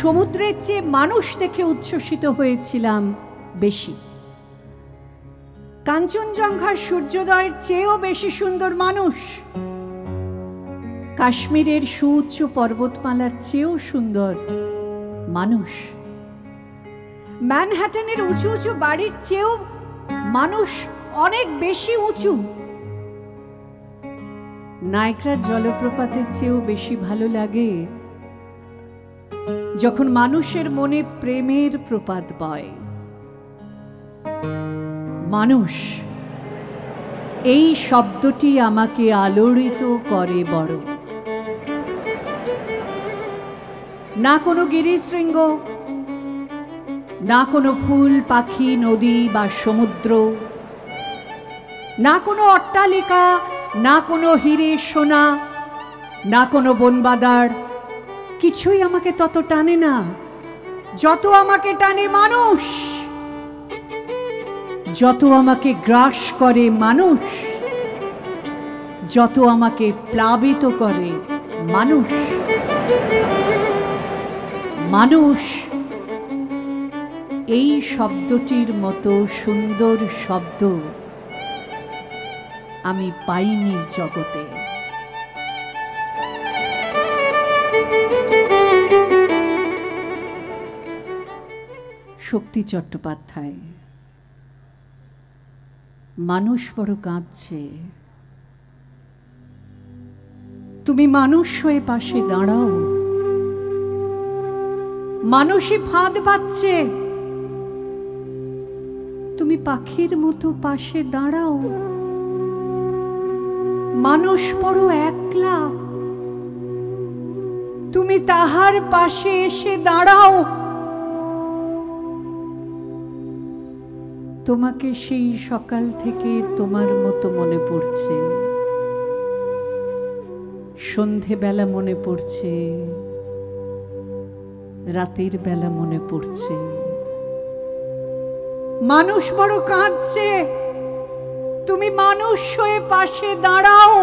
সমুদ্রের চেয়ে মানুষ দেখে উচ্ছ্বসিত হয়েছিলাম বেশি। কাঞ্চনজঙ্ঘার সূর্যোদয়ের চেয়েও বেশি সুন্দর মানুষ, কাশ্মীরের সুউচ্চ পর্বতমালার চেয়েও সুন্দর মানুষ, ম্যানহাটনের উঁচু উঁচু বাড়ির চেয়েও মানুষ অনেক বেশি উঁচু, নায়গ্রার জলপ্রপাতের চেয়েও বেশি ভালো লাগে যখন মানুষের মনে প্রেমের প্রপাত বয়। মানুষ, এই শব্দটি আমাকে আলোড়িত করে বড়। না কোনো গিরিশৃঙ্গ, না কোনো ফুল পাখি নদী বা সমুদ্র, না কোনো অট্টালিকা, না কোনো হিরে সোনা, না কোনো বনবাদার, কিছুই আমাকে তত টানে না যত আমাকে টানে মানুষ, যত আমাকে গ্রাস করে মানুষ, যত আমাকে প্লাবিত করে মানুষ। মানুষ, এই শব্দটির মতো সুন্দর শব্দ আমি পাইনি জগতে। শক্তি চট্টোপাধ্যায়। মানুষ বড় কাঁদছে, তুমি মানুষ হয়ে পাশে দাঁড়াও। মানুষই ফাঁদ পাচ্ছে, তুমি পাখির মতো পাশে দাঁড়াও। মানুষ বড় একলা, তুমি তাহার পাশে এসে দাঁড়াও। তোমাকে সেই সকাল থেকে তোমার মতো মনে পড়ছে, সন্ধেবেলা মনে পড়ছে, রাতের বেলা মনে পড়ছে। মানুষ বড় কাঁদছে, তুমি মানুষ হয়ে পাশে দাঁড়াও।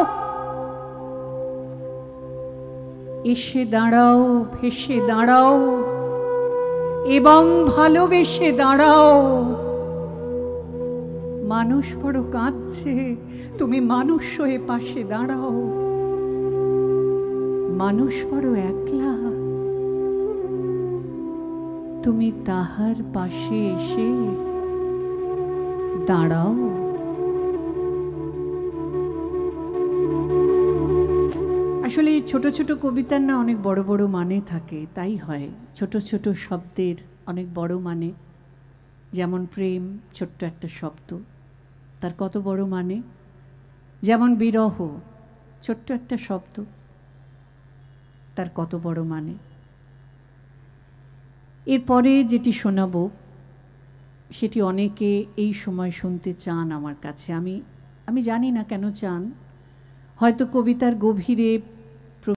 এসে দাঁড়াও, ভেসে দাঁড়াও এবং ভালোবেসে দাঁড়াও। মানুষ বড় কাঁদছে, তুমি মানুষ হয়ে পাশে দাঁড়াও। মানুষ বড় একলা, তুমি তাহার পাশে এসে দাঁড়াও। আসলে ছোট ছোট কবিতার না অনেক বড় বড় মানে থাকে, তাই হয়। ছোট ছোট শব্দের অনেক বড় মানে, যেমন প্রেম ছোট্ট একটা শব্দ, তার কত বড় মানে। যেমন বিরহ ছোট্ট একটা শব্দ, তার কত বড় মানে। এরপরে যেটি শোনাবো সেটি অনেকে এই সময় শুনতে চান আমার কাছে। আমি জানি না কেন চান, হয়তো কবিতার গভীরে